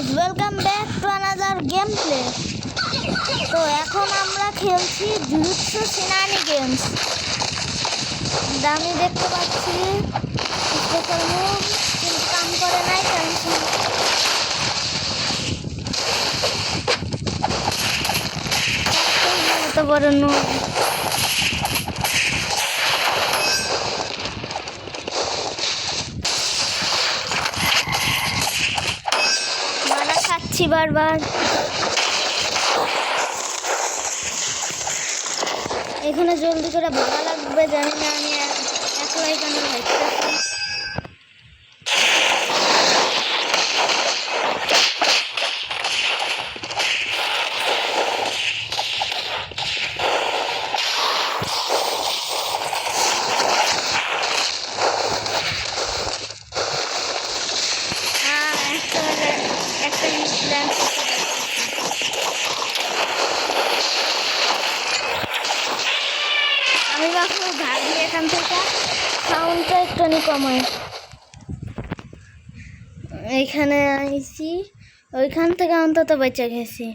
Welcome back to another game play. তো এখন আমরা খেলছি জুজুৎসু সিনানি গেমস। আমি দেখতে পাচ্ছি স্পেশাল মুভ কিন্তু কাম করে নাই, এত বড় নুব। মারা খাচ্ছি বারবার। এখানে জলদি করে ভালো লাগবে, জানি না আমি একলা এখানে ভাইতেছি। একটা আমি ভাবছি ভাবি এখান থেকে সাউন্ডটা একটুখানি কমায়। এইখানে আইছি, ওইখান থেকে অন্তত বেঁচে গেছি।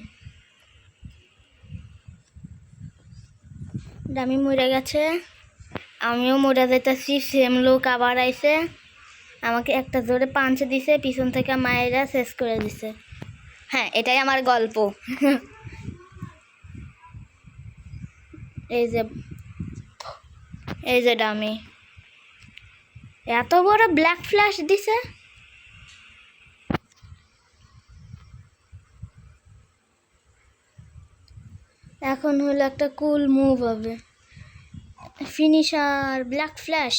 ডামি মরে গেছে, আমিও মরে যেতেছি। সেম লোক আবার আইছে, আমাকে একটা জোরে পাঞ্চ দিছে, পিছন থেকে মায়েরা শেষ করে দিছে। হ্যাঁ, এটাই আমার গল্প। এই যে ডামি এত বড় ব্ল্যাক ফ্ল্যাশ দিছে। এখন হলো একটা কুল মুভ হবে, ফিনিশার ব্ল্যাক ফ্ল্যাশ।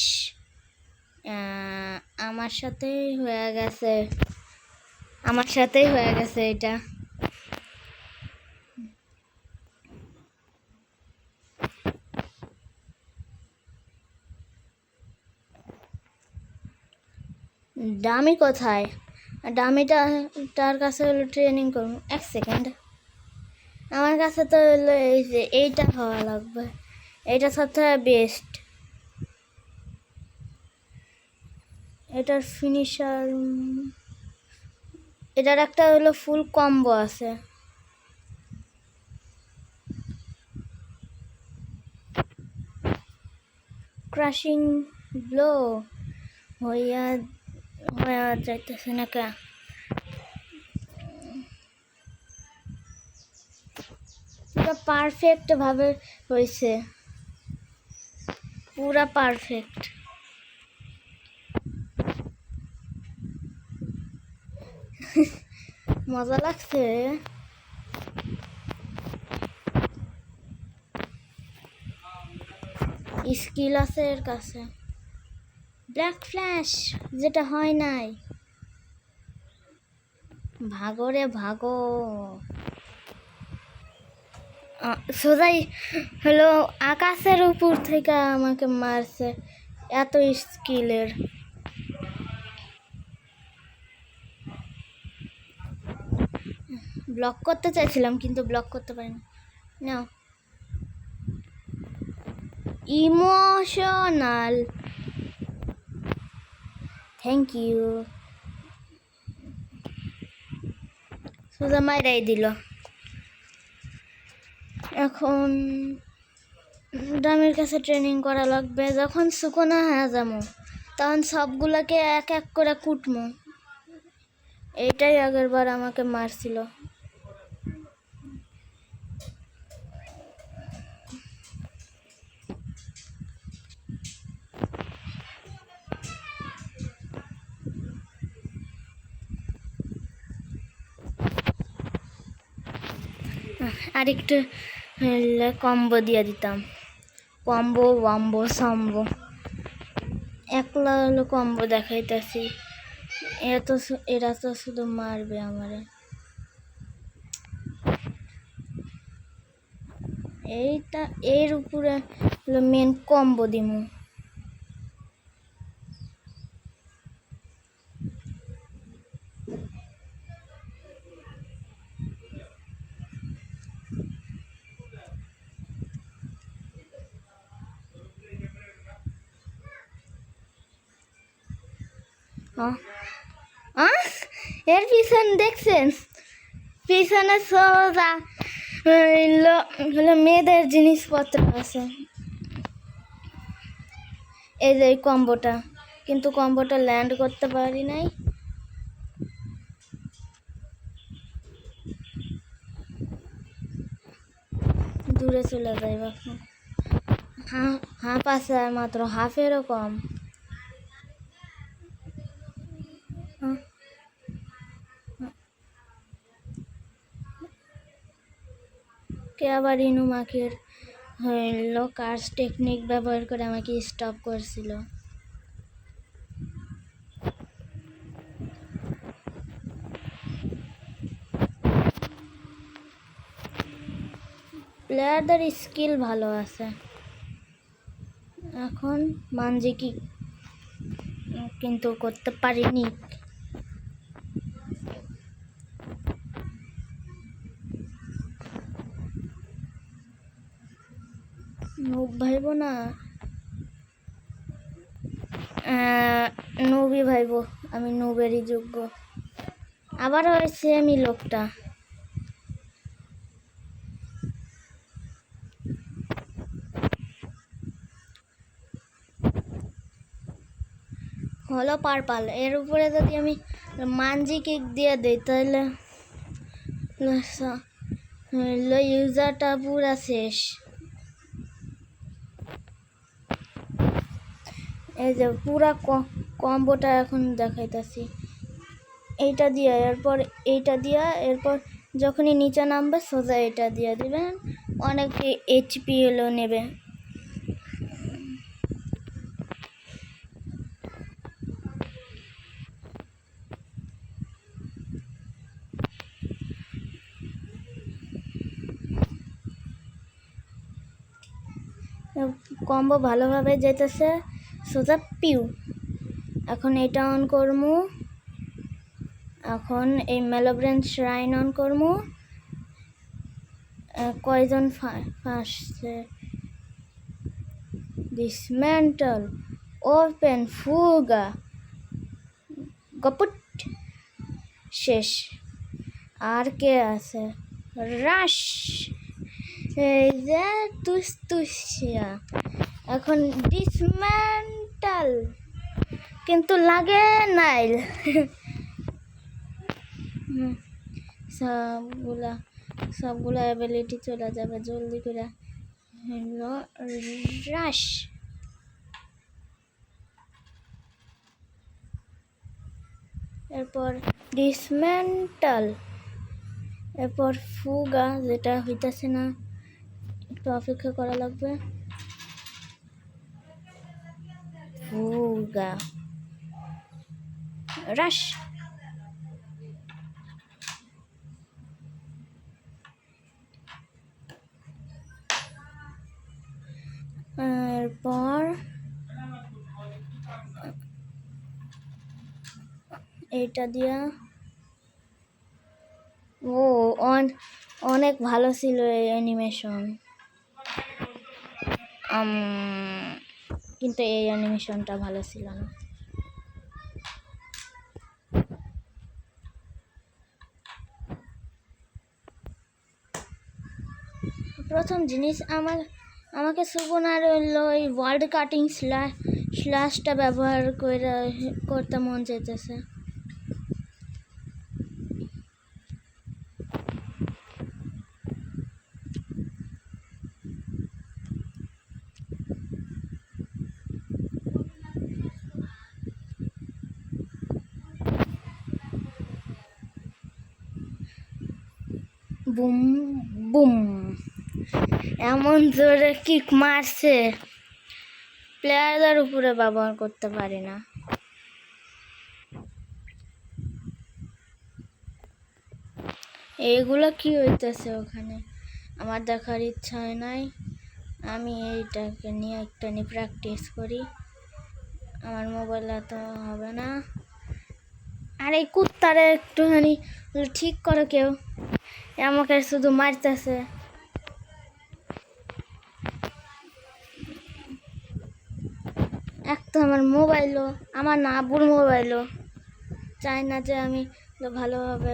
আমার সাথেই হয়ে গেছে এটা। ডামি কোথায়? তার কাছে হলো ট্রেনিং করবো। এক সেকেন্ড, আমার কাছে তো হলো এই যে এইটা হওয়া লাগবে, এইটা সবথেকে বেস্ট। এটার ফিনিশার, এটার একটা হলো ফুল কম্বো আছে। ক্রাশিং ব্লো হইয়া যাইতেছে না কে? পুরো পারফেক্ট ভাবে হয়েছে, পুরা পারফেক্ট। মজা লাগছে। স্কিল আছে এর কাছে, ব্ল্যাক ফ্ল্যাশ যেটা হয় নাই। ভাগো রে ভাগো। সোজাই হলো আকাশের উপর থেকে আমাকে মারছে, এত স্কিলের। ব্লক করতে চাইছিলাম কিন্তু ব্লক করতে পারিনি। নাও, ইমোশনাল, থ্যাংক ইউ। সোজা মাইরাই দিল। এখন ডামির কাছে ট্রেনিং করা লাগবে। যখন শুকনো হয়ে যাবো তখন সবগুলোকে এক এক করে কুটমো। এইটাই আগের বার আমাকে মারছিল। আরেকটু কম্বো দিয়ে দিতাম, কম্বো ওয়াম্বো সম্বো। একলা হলো কম্বো দেখাইতেছি, এরা তো শুধু মারবে আমারে। এইটা এর উপরে হলো মেন কম্বো দিমু। এর পিছনে দেখছেন, পিছনে সোজা হলো মেয়েদের জিনিসপত্র আছে। এই যে এই কম্বোটা, কিন্তু কম্বোটা ল্যান্ড করতে পারি নাই। দূরে চলে যাই এখন। হাফ আছে মাত্র, হাফেরও কম। কে আবার ইনু মাখির হইল কার্স টেকনিক ব্যবহার করে আমাকে স্টপ করছিল। প্লেয়ারদের স্কিল ভালো আছে। এখন মানজি কি কিন্তু করতে পারিনি। নুব ভাইব না, নুবই ভাইব, আমি নুবেরই যোগ্য। আবার হয়েছে আমি লোকটা। হলো পার্পল। এর উপরে যদি আমি মানজি কিক দিয়ে দিই তাহলে ইউজারটা পুরা শেষ। এই যে পুরা কম্বোটা এখন দেখাইতেছি। এইটা দিয়ে এরপর এইটা দিয়া, এরপর যখনই নিচে নামবে সোজা এটা দিয়ে দিবেন, অনেক এইচপি হলো নেবে। কম্বো ভালোভাবে যেতেছে, সোজা পিউ। এখন এটা অন করমু, এখন এই মেলোব্রেন শ্রাইন অন করমু। কয়জন ফাঁসছে? ডিসমেন্টাল, ওপেন, ফুগা, গপুট, শেষ। আর কে আছে? রাশ, এই যে তুসতুসিয়া। এখন ডিসমেন্টাল, কিন্তু লাগে নাইল। সবগুলা অ্যাবিলিটি চলে যাবে জলদি করে। হলো রাশ, এরপর ডিসমেন্টাল, এরপর ফুগা, যেটা হইতাছে না, একটু অপেক্ষা করা লাগবে। ফুগা, রাশ, এরপর এইটা দিয়া। ও অনেক ভালো ছিল এই অ্যানিমেশন, কিন্তু এই অ্যানিমেশনটা ভালো ছিল না। প্রথম জিনিস আমাকে সুবনার ওই ওয়ার্ল্ড কাটিং স্ল্যাশটা ব্যবহার করতে মন চাইতেছে। বুম বুম, এমন জোরে কিক মারছে, প্লেয়ারদের উপরে ব্যবহার করতে পারি না। এইগুলো কি হইতেছে ওখানে আমার দেখার ইচ্ছা হয় নাই। আমি এইটাকে নিয়ে একটুখানি প্র্যাকটিস করি, আমার মোবাইলে তো হবে না। আর এই কুত্তারে একটুখানি ঠিক করো কেউ, আমাকে শুধু মারতেছে। এক তো আমার মোবাইলও, আমার না আব্বুর মোবাইলও, চাই না যে আমি ভালোভাবে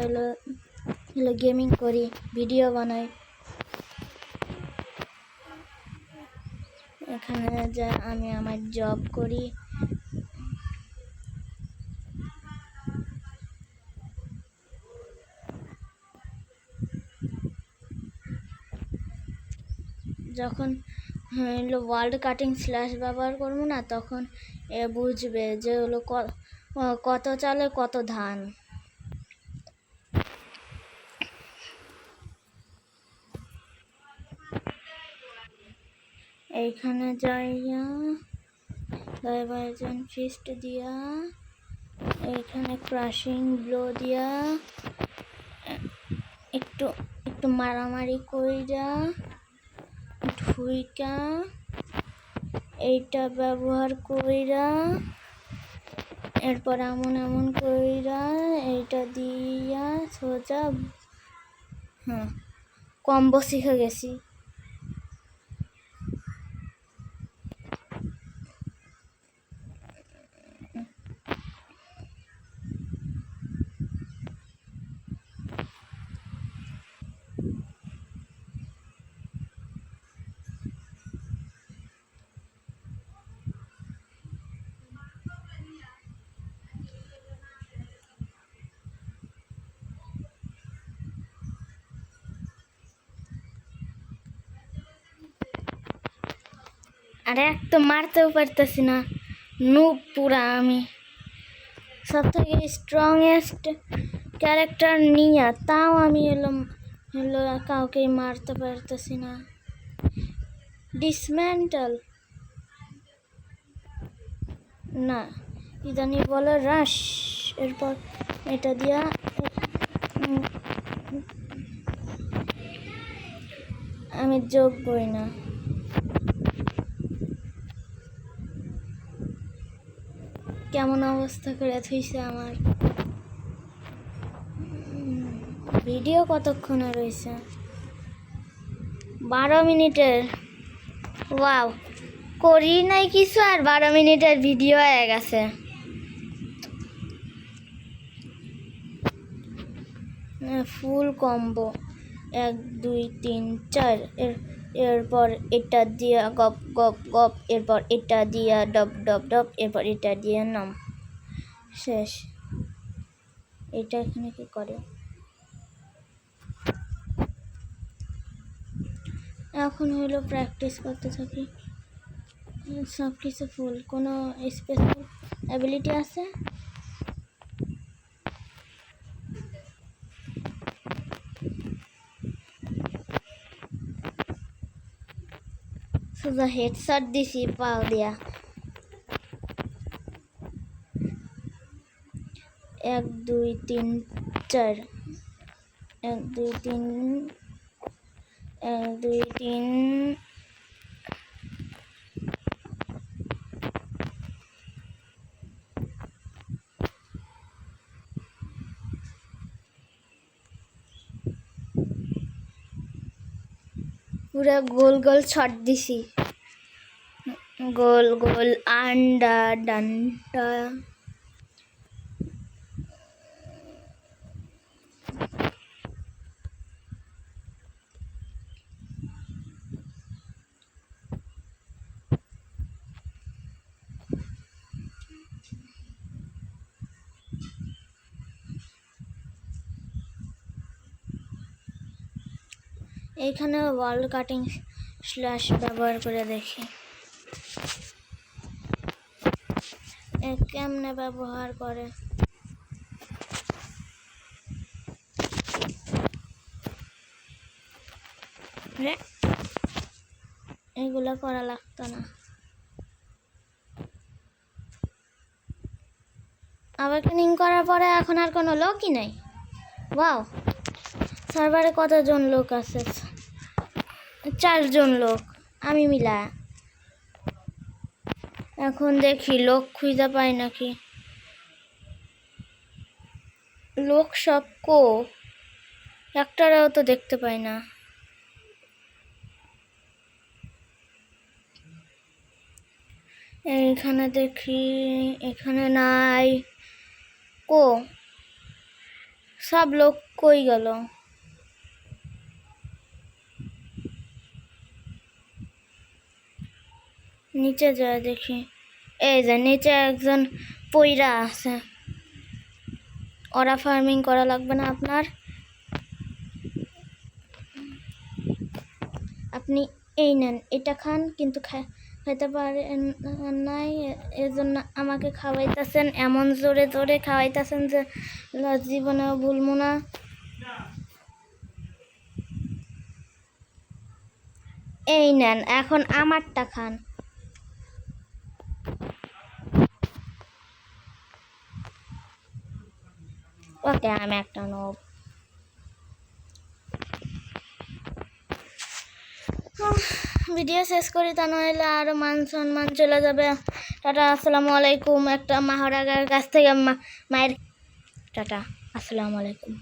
গেমিং করি, ভিডিও বানাই। এখানে যা আমি আমার জব করি। যখন ওয়ার্ল্ড কাটিং স্ল্যাশ ব্যবহার করবো না, তখন এ বুঝবে যে কত চালে কত ধান। এইখানে যাইয়া ডাইভারজন ফিস্ট দিয়া, এইখানে ক্রাশিং ব্লো দিয়া একটু একটু মারামারি কইরা ঢুইকা এইটা ব্যবহার কইরা, এরপর এমন এমন কইরা এইটা দিয়া সোজা কম্বো শিখে গেছি। আরে এক তো মারতেও পারতেছি না, নুব পুরা আমি। সব থেকে স্ট্রংগেস্ট ক্যারেক্টার নিয়ে তাও আমি কাউকেই মারতে পারতেছি না। ডিসমেন্টাল না, কি জানি বলে, রাশ। এরপর এটা দিয়া আমি যোগ্যই না। কেমন অবস্থা করে থইছে আমার। ভিডিও কতক্ষণে রয়েছে? 12 মিনিটের। ওয়াও, করি নাই কিছু আর 12 মিনিটের ভিডিও হয়ে গেছে। ফুল কম্বো 1 2 3 4, এরপর এটা দিয়া গপ গপ গপ, এরপর এটা দিয়া ডব ডব ডব, এরপর এটা দিয়ে নাম শেষ। এটা এখানে কি করে? এখন হলো প্র্যাকটিস করতে থাকি। সব কিছু ফুল। কোনো স্পেশাল অ্যাবিলিটি আছে? সোজা হেডশট দিছি পাও দিয়া। 1 2 3 4, 1 2 3, 1 2 3। পুরা গোল গোল শট দিছি, গোল গোল আন্ডা ডান্ডা। এইখানে ওয়ার্ল্ড কাটিং স্ল্যাশ ব্যবহার করে দেখি কেমনে ব্যবহার করে। এগুলো করা লাগতো না। আওয়েকেনিং করার পরে এখন আর কোনো লোকই নাই। ওয়াও, সার্ভারে কতজন লোক আছে? 4 জন লোক, আমি মিলা। এখন দেখি লোক খুঁজে পাই নাকি। লোক সব একটারাও তো দেখতে পাই না। এইখানে দেখি, এখানে নাই। সব লোক কই গেল? নিচে যায় দেখি, এই যে নিচে একজন পইরা আছে। ওরা ফার্মিং করা লাগবে না আপনার, আপনি এই নেন, এটা খান, কিন্তু খাইতে পারেন নাই, এজন্য আমাকে খাওয়াইতেছেন, এমন জোরে জোরে খাওয়াইতেছেন যে জীবনেও ভুলবো না। এই নেন, এখন আমারটা খান। ওকে, আমি একটা নোব। ভিডিও শেষ করি, তা নইলে আরো মান সম্মান চলে যাবে। টাটা, আসসালামু আলাইকুম। একটা মাহরাগার কাছ থেকে মায়ের টাটা, আসসালামু আলাইকুম।